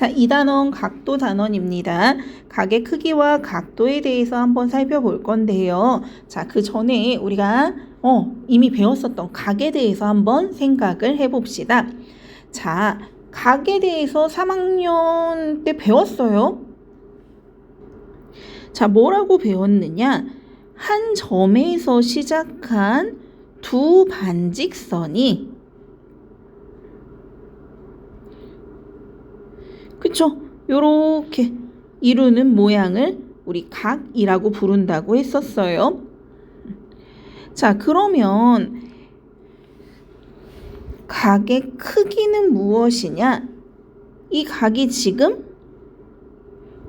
자, 2단원 각도 단원입니다. 각의 크기와 각도에 대해서 한번 살펴볼 건데요. 자, 그 전에 우리가 이미 배웠었던 각에 대해서 한번 생각을 해봅시다. 자, 각에 대해서 3학년 때 배웠어요. 자, 뭐라고 배웠느냐? 한 점에서 시작한 두 반직선이 그쵸? 요렇게 이루는 모양을 우리 각이라고 부른다고 했었어요. 자, 그러면 각의 크기는 무엇이냐? 이 각이 지금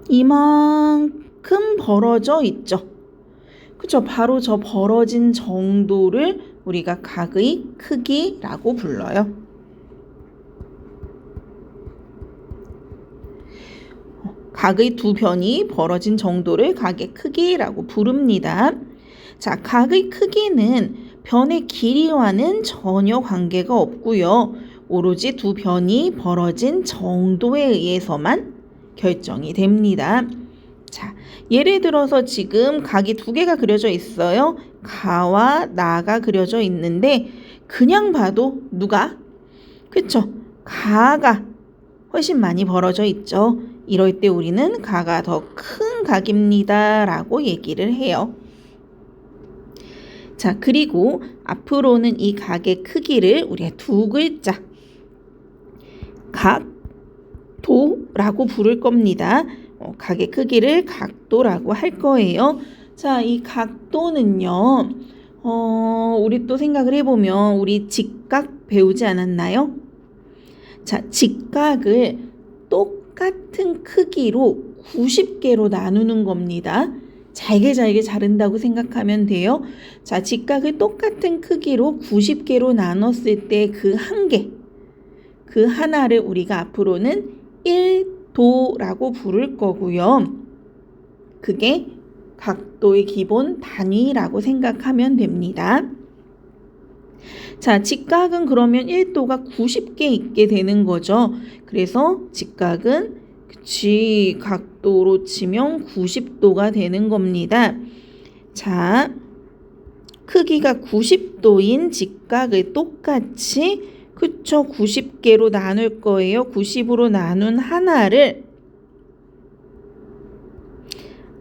이만큼 벌어져 있죠. 그쵸? 바로 저 벌어진 정도를 우리가 각의 크기라고 불러요. 각의 두 변이 벌어진 정도를 각의 크기라고 부릅니다. 자, 각의 크기는 변의 길이와는 전혀 관계가 없고요. 오로지 두 변이 벌어진 정도에 의해서만 결정이 됩니다. 자, 예를 들어서 지금 각이 두 개가 그려져 있어요. 가와 나가 그려져 있는데 그냥 봐도 누가? 그쵸? 가가 훨씬 많이 벌어져 있죠. 이럴 때 우리는 가가 더 큰 각입니다 라고 얘기를 해요. 자, 그리고 앞으로는 이 각의 크기를 우리가 두 글자 각도라고 부를 겁니다. 각의 크기를 각도라고 할 거예요. 자, 이 각도는요, 우리 또 생각을 해보면 우리 직각 배우지 않았나요? 자, 직각을 똑같은 크기로 90개로 나누는 겁니다. 잘게 자른다고 생각하면 돼요. 자, 직각을 똑같은 크기로 90개로 나눴을 때 그 한 개, 그 하나를 우리가 앞으로는 1도라고 부를 거고요. 그게 각도의 기본 단위라고 생각하면 됩니다. 자, 직각은 그러면 1도가 90개 있게 되는 거죠. 그래서 직각은 각도로 치면 90도가 되는 겁니다. 자, 크기가 90도인 직각을 똑같이 90개로 나눌 거예요. 90으로 나눈 하나를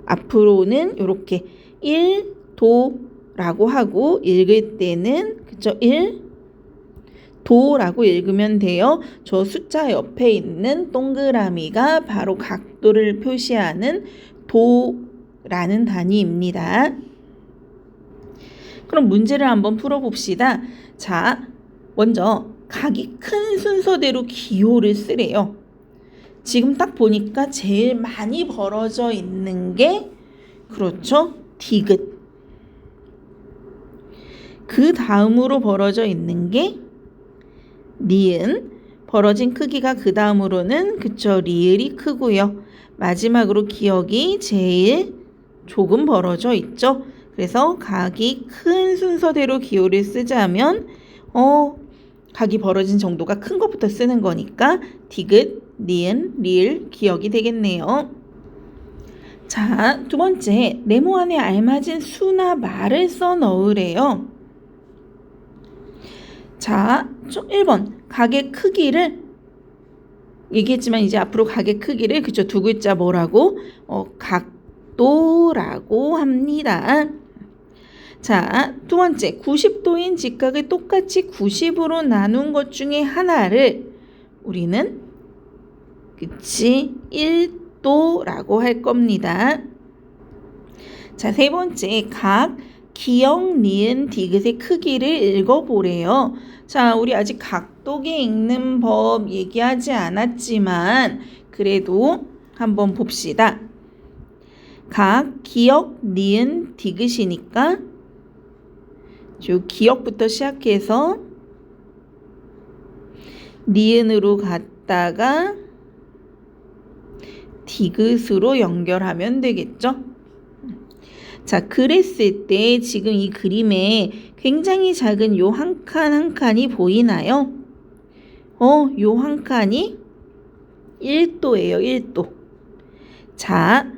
앞으로는 이렇게 1도라고 하고 읽을 때는 1도라고 읽으면 돼요. 저 숫자 옆에 있는 동그라미가 바로 각도를 표시하는 도라는 단위입니다. 그럼 문제를 한번 풀어봅시다. 자, 먼저 각이 큰 순서대로 기호를 쓰래요. 지금 딱 보니까 제일 많이 벌어져 있는 게 그렇죠? 디귿. 그 다음으로 벌어져 있는 게 니은. 벌어진 크기가 그 다음으로는 리을이 크고요. 마지막으로 기역이 제일 조금 벌어져 있죠. 그래서 각이 큰 순서대로 기호를 쓰자면 각이 벌어진 정도가 큰 것부터 쓰는 거니까 디귿, 니은, 리을, 기역이 되겠네요. 자, 두 번째, 네모 안에 알맞은 수나 말을 써 넣으래요. 자, 1번 각의 크기를 얘기했지만 이제 앞으로 각의 크기를 두 글자 뭐라고? 각도라고 합니다. 자, 두 번째 90도인 직각을 똑같이 90으로 나눈 것 중에 하나를 우리는 1도라고 할 겁니다. 자, 세 번째 각, 기역, 니은, 디귿의 크기를 읽어보래요. 자, 우리 아직 각도계 읽는 법 얘기하지 않았지만 그래도 한번 봅시다. 각, 기역, 니은, 디귿이니까 요 기역부터 시작해서 니은으로 갔다가 디귿으로 연결하면 되겠죠? 자, 그랬을 때 지금 이 그림에 굉장히 작은 요 한 칸 한 칸이 보이나요? 요 한 칸이 1도예요. 1도. 자,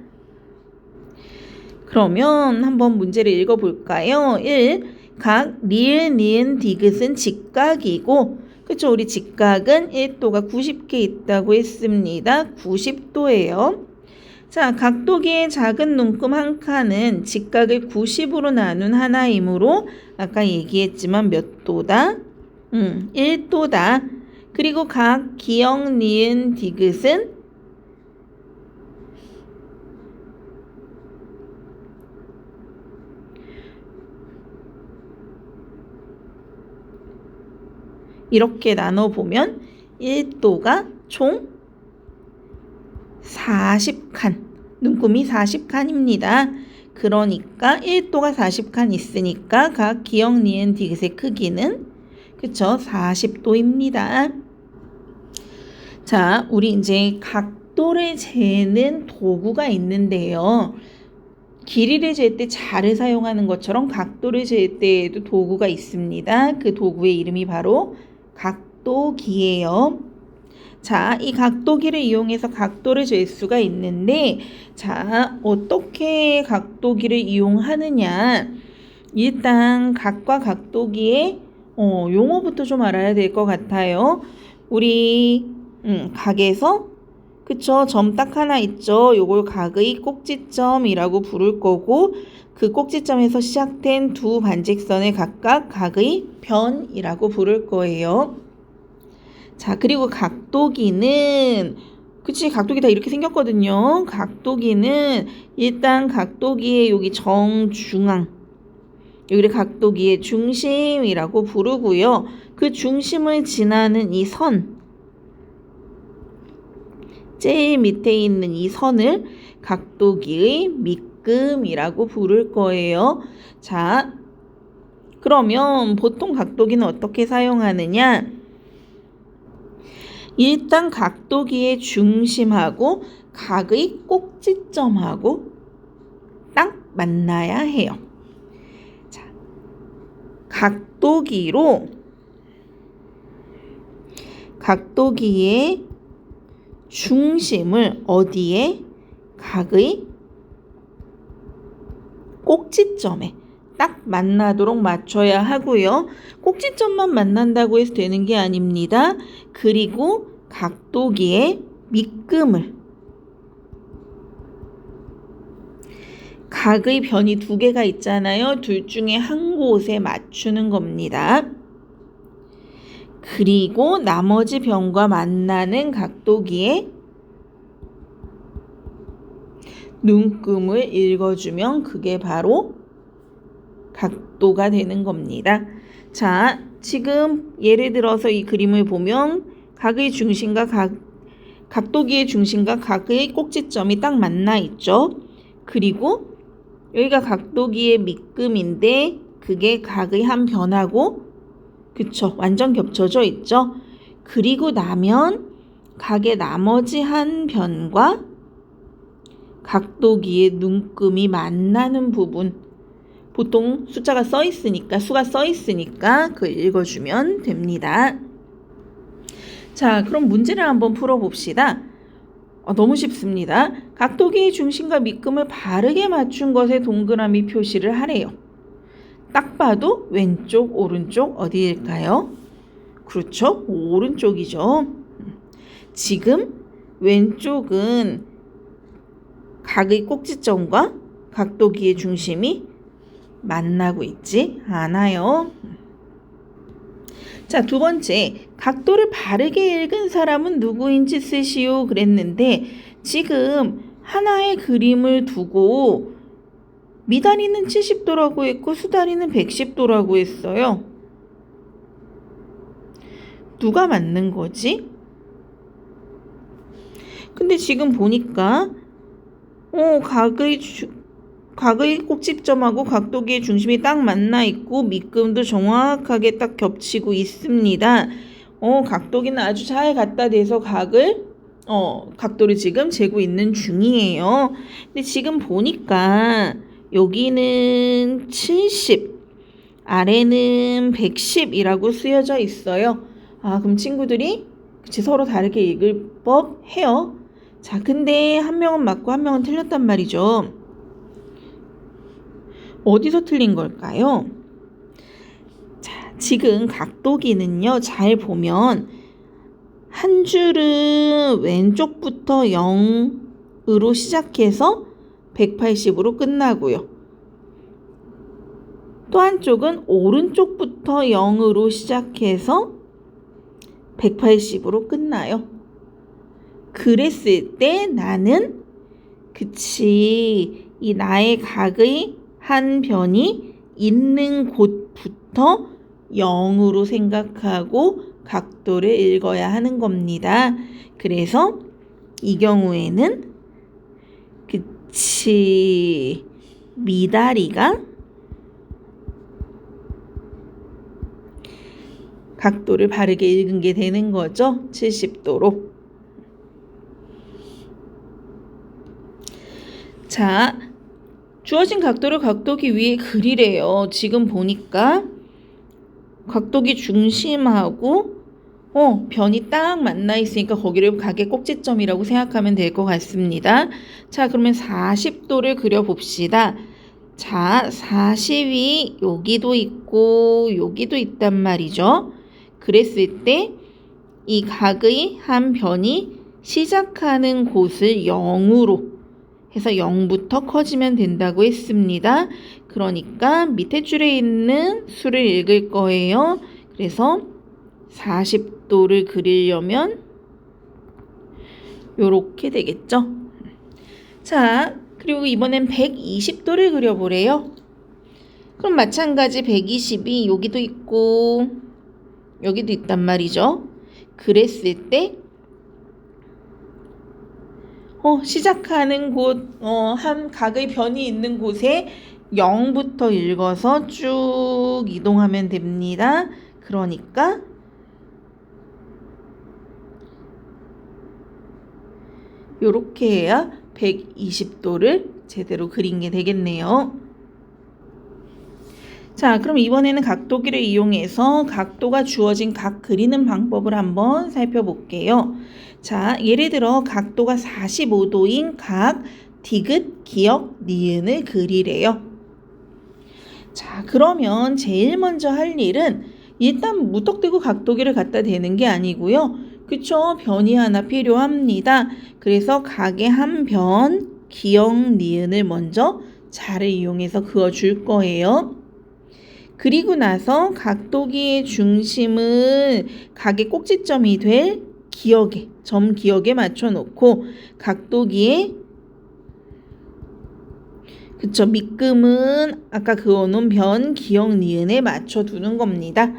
그러면 한번 문제를 읽어볼까요? 1. 각 리을, 니은, 디귿은 직각이고, 그쵸? 우리 직각은 1도가 90개 있다고 했습니다. 90도예요. 자, 각도기의 작은 눈금 한 칸은 직각을 90으로 나눈 하나이므로 아까 얘기했지만 몇 도다? 1도다. 그리고 각 기역, 니은, 디귿은 이렇게 나눠보면 1도가 총 40칸, 눈금이 40칸입니다. 그러니까 1도가 40칸 있으니까 각 기역, 니은, 디귿의 크기는 그쵸? 40도입니다. 자, 우리 이제 각도를 재는 도구가 있는데요. 길이를 잴 때 자를 사용하는 것처럼 각도를 잴 때에도 도구가 있습니다. 그 도구의 이름이 바로 각도기예요. 자, 이 각도기를 이용해서 각도를 잴 수가 있는데, 자, 어떻게 각도기를 이용하느냐? 일단 각과 각도기의 용어부터 좀 알아야 될 것 같아요. 우리 각에서 그쵸? 점 딱 하나 있죠? 요걸 각의 꼭지점이라고 부를 거고, 그 꼭지점에서 시작된 두 반직선을 각각 각의 변이라고 부를 거예요. 자, 그리고 각도기는 그치? 각도기 다 이렇게 생겼거든요. 각도기는 일단 각도기의 여기 정중앙, 여기를 각도기의 중심이라고 부르고요. 그 중심을 지나는 이 선, 제일 밑에 있는 이 선을 각도기의 밑금이라고 부를 거예요. 자, 그러면 보통 각도기는 어떻게 사용하느냐? 일단 각도기의 중심하고 각의 꼭지점하고 딱 만나야 해요. 자, 각도기의 중심을 어디에? 각의 꼭지점에 딱 만나도록 맞춰야 하고요. 꼭지점만 만난다고 해서 되는 게 아닙니다. 그리고 각도기의 밑금을, 각의 변이 두 개가 있잖아요. 둘 중에 한 곳에 맞추는 겁니다. 그리고 나머지 변과 만나는 각도기의 눈금을 읽어주면 그게 바로 각도가 되는 겁니다. 자, 지금 예를 들어서 이 그림을 보면 각의 중심과 각도기의 중심과 각의 꼭지점이 딱 만나 있죠. 그리고 여기가 각도기의 밑금인데 그게 각의 한 변하고 그쵸? 완전 겹쳐져 있죠? 그리고 나면 각의 나머지 한 변과 각도기의 눈금이 만나는 부분, 보통 숫자가 써 있으니까, 수가 써 있으니까 그걸 읽어주면 됩니다. 자, 그럼 문제를 한번 풀어봅시다. 너무 쉽습니다. 각도기의 중심과 밑금을 바르게 맞춘 것에 동그라미 표시를 하래요. 딱 봐도 왼쪽, 오른쪽 어디일까요? 그렇죠? 오른쪽이죠. 지금 왼쪽은 각의 꼭지점과 각도기의 중심이 만나고 있지 않아요. 자, 두 번째, 각도를 바르게 읽은 사람은 누구인지 쓰시오 그랬는데 지금 하나의 그림을 두고 미다리는 70도라고 했고 수다리는 110도라고 했어요. 누가 맞는 거지? 근데 지금 보니까 각의 꼭지점하고 각도기의 중심이 딱 만나 있고 밑금도 정확하게 딱 겹치고 있습니다. 각도기는 아주 잘 갖다 대서 각도를 지금 재고 있는 중이에요. 근데 지금 보니까 여기는 70, 아래는 110이라고 쓰여져 있어요. 그럼 친구들이 그치, 서로 다르게 읽을 법해요. 자, 근데 한 명은 맞고 한 명은 틀렸단 말이죠. 어디서 틀린 걸까요? 자, 지금 각도기는요, 잘 보면 한 줄은 왼쪽부터 0으로 시작해서 180으로 끝나고요. 또 한쪽은 오른쪽부터 0으로 시작해서 180으로 끝나요. 그랬을 때 나는 그치, 이 나의 각의 한 변이 있는 곳부터 0으로 생각하고 각도를 읽어야 하는 겁니다. 그래서 이 경우에는 그치, 미다리가 각도를 바르게 읽은 게 되는 거죠. 70도로. 자, 주어진 각도를 각도기 위에 그리래요. 지금 보니까 각도기 중심하고 변이 딱 만나 있으니까 거기를 각의 꼭지점이라고 생각하면 될 것 같습니다. 자, 그러면 40도를 그려봅시다. 자, 40이 여기도 있고 여기도 있단 말이죠. 그랬을 때 이 각의 한 변이 시작하는 곳을 0으로 해서 0부터 커지면 된다고 했습니다. 그러니까 밑에 줄에 있는 수를 읽을 거예요. 그래서 40도를 그리려면 요렇게 되겠죠. 자, 그리고 이번엔 120도를 그려보래요. 그럼 마찬가지 120이 여기도 있고 여기도 있단 말이죠. 그랬을 때 시작하는 곳, 한 각의 변이 있는 곳에 0부터 읽어서 쭉 이동하면 됩니다. 그러니까 요렇게 해야 120도를 제대로 그린 게 되겠네요. 자, 그럼 이번에는 각도기를 이용해서 각도가 주어진 각 그리는 방법을 한번 살펴볼게요. 자, 예를 들어 각도가 45도인 각 디귿, 기역, 니은을 그리래요. 자, 그러면 제일 먼저 할 일은 일단 무턱대고 각도기를 갖다 대는 게 아니고요. 그쵸? 변이 하나 필요합니다. 그래서 각의 한 변, 기역, 니은을 먼저 자를 이용해서 그어줄 거예요. 그리고 나서 각도기의 중심을 각의 꼭지점이 될 기역에, 점 기역에 맞춰놓고 각도기의 그쵸, 밑금은 아까 그어놓은 변, 기역, 니은에 맞춰두는 겁니다.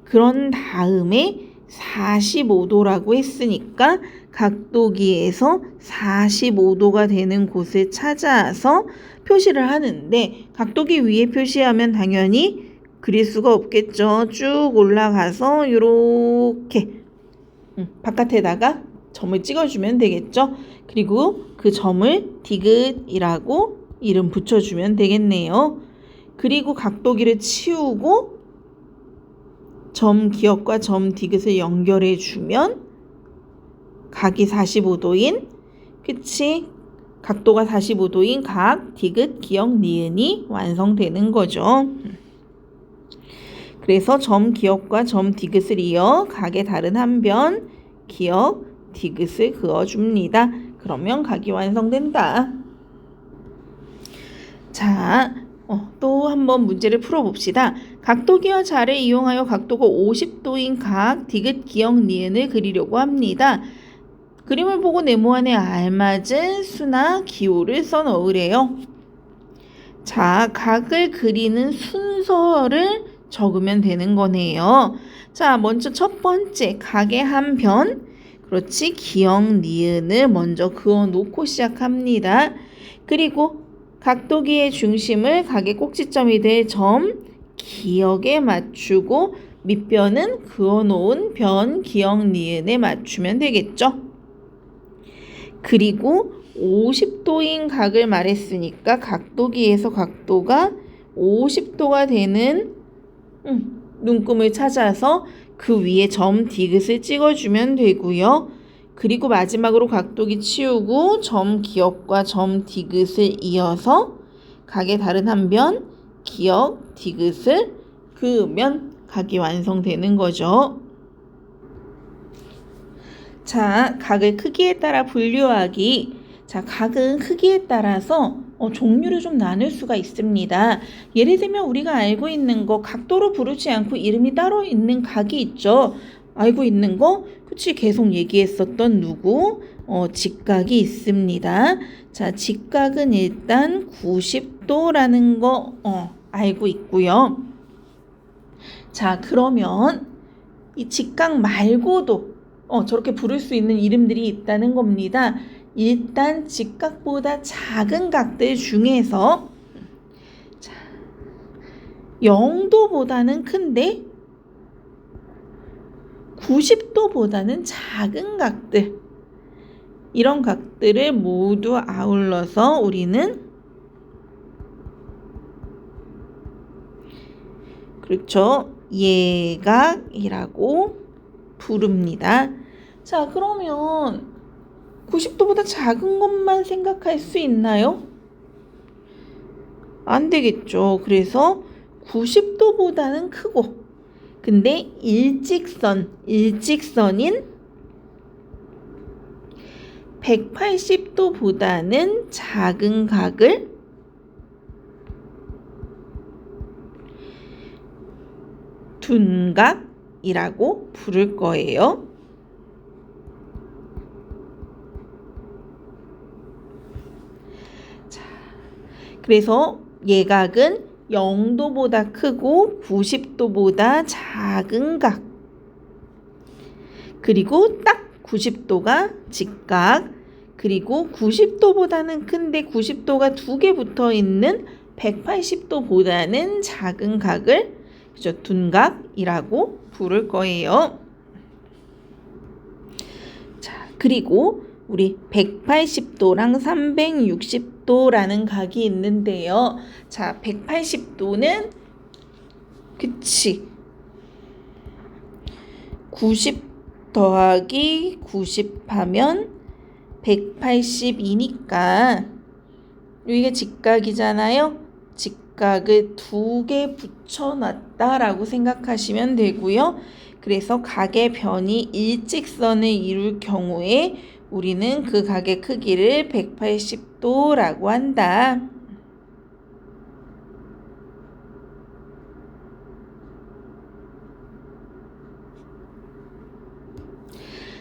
그런 다음에 45도라고 했으니까 각도기에서 45도가 되는 곳을 찾아서 표시를 하는데 각도기 위에 표시하면 당연히 그릴 수가 없겠죠. 쭉 올라가서 이렇게 바깥에다가 점을 찍어주면 되겠죠. 그리고 그 점을 디귿이라고 이름 붙여주면 되겠네요. 그리고 각도기를 치우고 점 기역과 점 디귿을 연결해 주면 각이 45도인 그치? 각도가 45도인 각, 디귿, 기역, 니은이 완성되는 거죠. 그래서 점 기역과 점 디귿을 이어 각의 다른 한 변, 기역, 디귿을 그어줍니다. 그러면 각이 완성된다. 자, 또 한번 문제를 풀어봅시다. 각도기와 자를 이용하여 각도가 50도인 각, 디귿, 기역, 니은을 그리려고 합니다. 그림을 보고 네모안에 알맞은 수나 기호를 써 넣으래요. 자, 각을 그리는 순서를 적으면 되는 거네요. 자, 먼저 첫 번째 각의 한 변, 그렇지, 기역, 니은을 먼저 그어 놓고 시작합니다. 그리고 각도기의 중심을 각의 꼭지점이 될 점, 기역에 맞추고 밑변은 그어 놓은 변, 기역, 니은에 맞추면 되겠죠. 그리고 50도인 각을 말했으니까 각도기에서 각도가 50도가 되는 눈금을 찾아서 그 위에 점 디귿을 찍어주면 되고요. 그리고 마지막으로 각도기 치우고 점 기역과 점 디귿을 이어서 각의 다른 한 변 기역 디귿을 그으면 각이 완성되는 거죠. 자, 각을 크기에 따라 분류하기. 자, 각은 크기에 따라서 종류를 좀 나눌 수가 있습니다. 예를 들면 우리가 알고 있는 거 각도로 부르지 않고 이름이 따로 있는 각이 있죠. 알고 있는 거? 그치, 계속 얘기했었던 누구? 직각이 있습니다. 자, 직각은 일단 90도라는 거 알고 있고요. 자, 그러면 이 직각 말고도 저렇게 부를 수 있는 이름들이 있다는 겁니다. 일단 직각보다 작은 각들 중에서 0도보다는 큰데 90도보다는 작은 각들, 이런 각들을 모두 아울러서 우리는 그렇죠, 예각이라고 부릅니다. 자, 그러면 90도보다 작은 것만 생각할 수 있나요? 안 되겠죠. 그래서 90도보다는 크고, 근데 일직선인 180도보다는 작은 각을 둔각이라고 부를 거예요. 자, 그래서 예각은 0도보다 크고 90도보다 작은 각, 그리고 딱 90도가 직각, 그리고 90도보다는 큰데 90도가 두 개 붙어 있는 180도보다는 작은 각을 둔각이라고 부를 거예요. 자, 그리고 우리 180도랑 360도라는 각이 있는데요. 자, 180도는 그치, 90 더하기 90 하면 180이니까 이게 직각이잖아요. 직각을 두 개 붙여놨다라고 생각하시면 되고요. 그래서 각의 변이 일직선을 이룰 경우에 우리는 그 각의 크기를 180도라고 한다.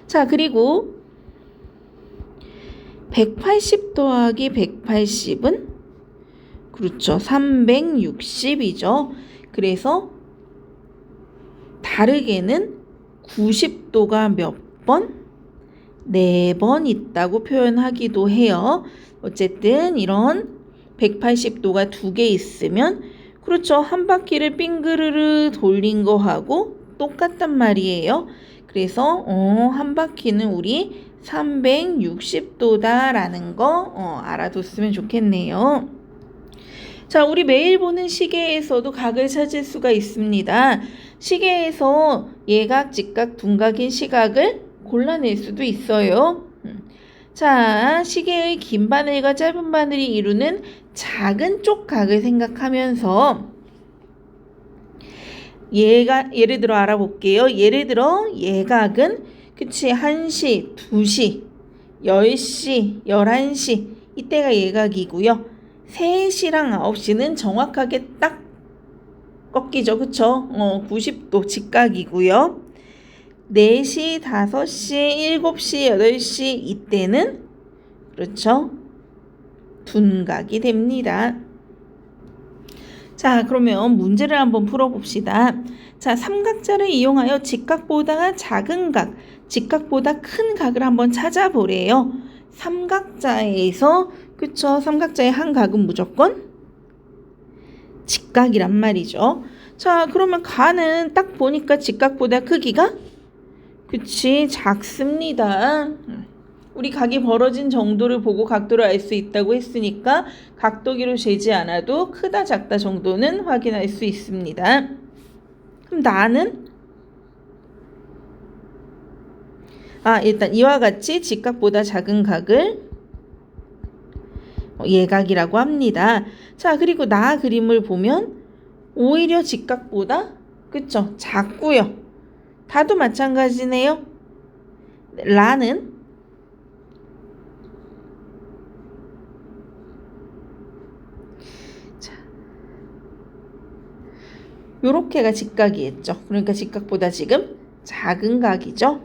자, 그리고 180 더하기 180은 그렇죠, 360이죠. 그래서 다르게는 90도가 몇 번? 4번 있다고 표현하기도 해요. 어쨌든 이런 180도가 두 개 있으면 그렇죠, 한 바퀴를 빙그르르 돌린 거하고 똑같단 말이에요. 그래서 한 바퀴는 우리 360도다라는 거 알아뒀으면 좋겠네요. 자, 우리 매일 보는 시계에서도 각을 찾을 수가 있습니다. 시계에서 예각, 직각, 둔각인 시각을 골라낼 수도 있어요. 자, 시계의 긴 바늘과 짧은 바늘이 이루는 작은 쪽 각을 생각하면서 예를 들어 알아볼게요. 예를 들어 예각은 그치, 1시, 2시, 10시, 11시 이때가 예각이고요. 3시랑 9시는 정확하게 딱 꺾이죠. 그쵸? 90도 직각이고요. 4시, 5시, 7시, 8시 이때는 그렇죠, 둔각이 됩니다. 자, 그러면 문제를 한번 풀어봅시다. 자, 삼각자를 이용하여 직각보다 작은 각, 직각보다 큰 각을 한번 찾아보래요. 삼각자에서 그쵸, 삼각자의 한 각은 무조건 직각이란 말이죠. 자, 그러면 가는 딱 보니까 직각보다 크기가 그치, 작습니다. 우리 각이 벌어진 정도를 보고 각도를 알 수 있다고 했으니까 각도기로 재지 않아도 크다 작다 정도는 확인할 수 있습니다. 그럼 나는 일단 이와 같이 직각보다 작은 각을 예각이라고 합니다. 자, 그리고 나 그림을 보면 오히려 직각보다 그쵸? 작고요. 다도 마찬가지네요. 라는 자, 요렇게가 직각이겠죠. 그러니까 직각보다 지금 작은 각이죠.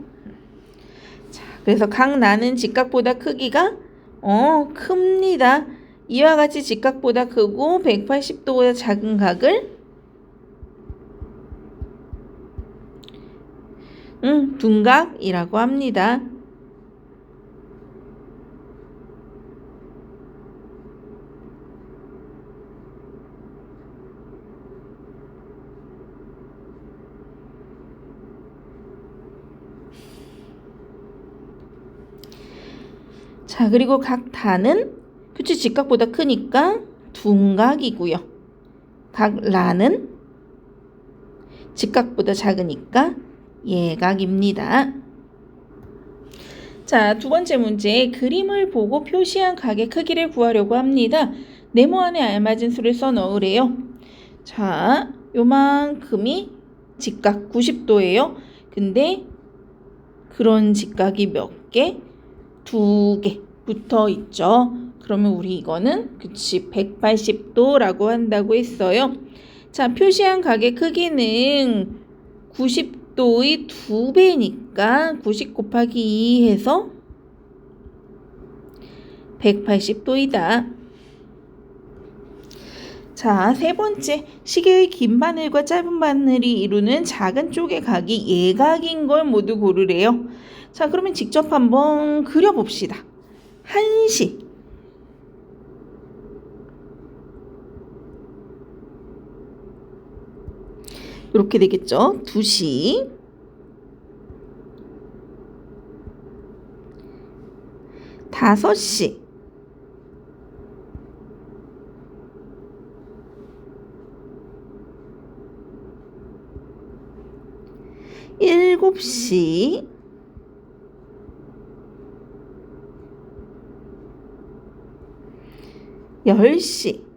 자, 그래서 각 나는 직각보다 크기가 큽니다. 이와 같이 직각보다 크고 180도보다 작은 각을 둔각이라고 합니다. 자, 그리고 각 다는 그치 직각보다 크니까 둔각이고요. 각 라는 직각보다 작으니까 예각입니다. 자, 두 번째 문제. 그림을 보고 표시한 각의 크기를 구하려고 합니다. 네모 안에 알맞은 수를 써 넣으래요. 자, 요만큼이 직각 90도예요. 근데 그런 직각이 몇 개? 2개 붙어 있죠. 그러면 우리 이거는 그치 180도라고 한다고 했어요. 자, 표시한 각의 크기는 90도의 2배니까 90 곱하기 2 해서 180도이다. 자, 세 번째. 시계의 긴 바늘과 짧은 바늘이 이루는 작은 쪽의 각이 예각인 걸 모두 고르래요. 자, 그러면 직접 한번 그려봅시다. 1시. 이렇게 되겠죠. 2시. 5시. 7시. 10시.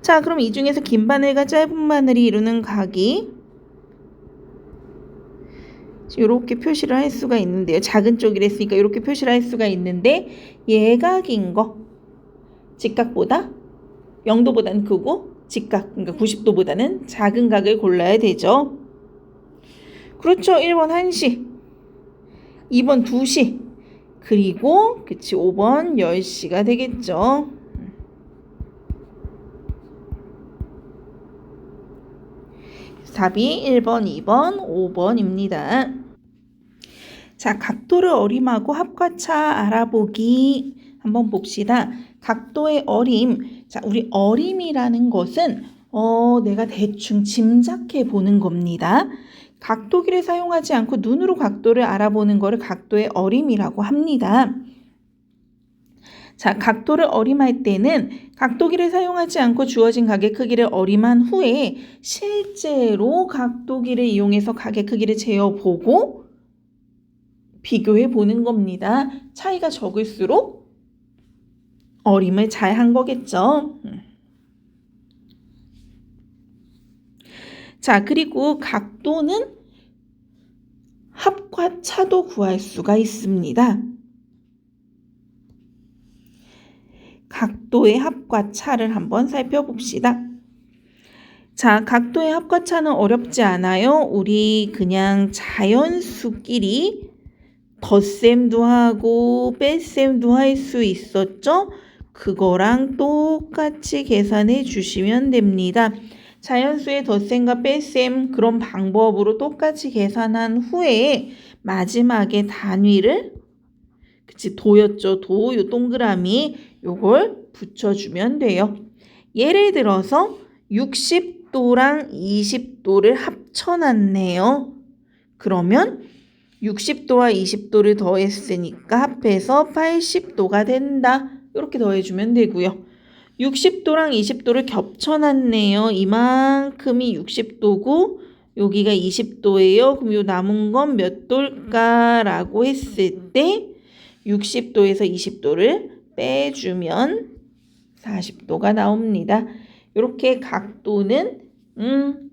자, 그럼 이 중에서 긴 바늘과 짧은 바늘이 이루는 각이 이렇게 표시를 할 수가 있는데요. 작은 쪽이랬으니까 이렇게 표시를 할 수가 있는데 예각인 거 직각보다 0도보다는 크고 직각 그러니까 90도보다는 작은 각을 골라야 되죠. 그렇죠. 1번 1시, 2번 2시, 그리고 그치 5번 10시가 되겠죠. 답이 1번, 2번, 5번입니다. 자, 각도를 어림하고 합과차 알아보기 한번 봅시다. 각도의 어림. 자, 우리 어림이라는 것은 내가 대충 짐작해 보는 겁니다. 각도기를 사용하지 않고 눈으로 각도를 알아보는 것을 각도의 어림이라고 합니다. 자, 각도를 어림할 때는 각도기를 사용하지 않고 주어진 각의 크기를 어림한 후에 실제로 각도기를 이용해서 각의 크기를 재어보고 비교해 보는 겁니다. 차이가 적을수록 어림을 잘 한 거겠죠. 자, 그리고 각도는 합과 차도 구할 수가 있습니다. 각도의 합과 차를 한번 살펴봅시다. 자, 각도의 합과 차는 어렵지 않아요. 우리 그냥 자연수끼리 덧셈도 하고 뺄셈도 할 수 있었죠? 그거랑 똑같이 계산해 주시면 됩니다. 자연수의 덧셈과 뺄셈 그런 방법으로 똑같이 계산한 후에 마지막에 단위를 그치 도였죠. 도, 요 동그라미 요걸 붙여주면 돼요. 예를 들어서 60도랑 20도를 합쳐놨네요. 그러면 60도와 20도를 더했으니까 합해서 80도가 된다. 이렇게 더해주면 되고요. 60도랑 20도를 겹쳐놨네요. 이만큼이 60도고 여기가 20도예요. 그럼 요 남은 건 몇 도일까라고 했을 때 60도에서 20도를 빼주면 40도가 나옵니다. 이렇게 각도는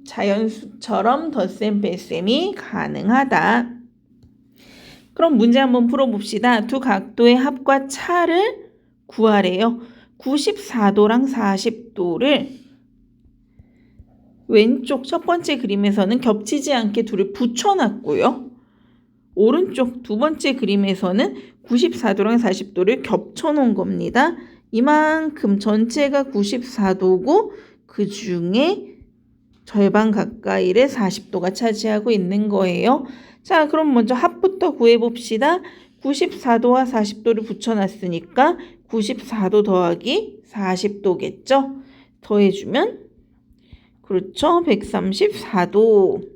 자연수처럼 덧셈 뺄셈이 가능하다. 그럼 문제 한번 풀어봅시다. 두 각도의 합과 차를 구하래요. 94도랑 40도를 왼쪽 첫 번째 그림에서는 겹치지 않게 둘을 붙여놨고요. 오른쪽 두 번째 그림에서는 94도랑 40도를 겹쳐놓은 겁니다. 이만큼 전체가 94도고 그 중에 절반 가까이를 40도가 차지하고 있는 거예요. 자, 그럼 먼저 합부터 구해봅시다. 94도와 40도를 붙여놨으니까 94도 더하기 40도겠죠? 더해주면 그렇죠? 134도.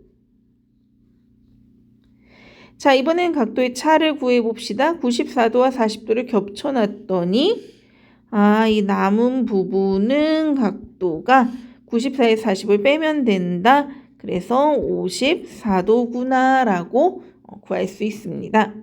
자, 이번엔 각도의 차를 구해봅시다. 94도와 40도를 겹쳐놨더니 이 남은 부분은 각도가 94에 40을 빼면 된다. 그래서 54도구나 라고 구할 수 있습니다.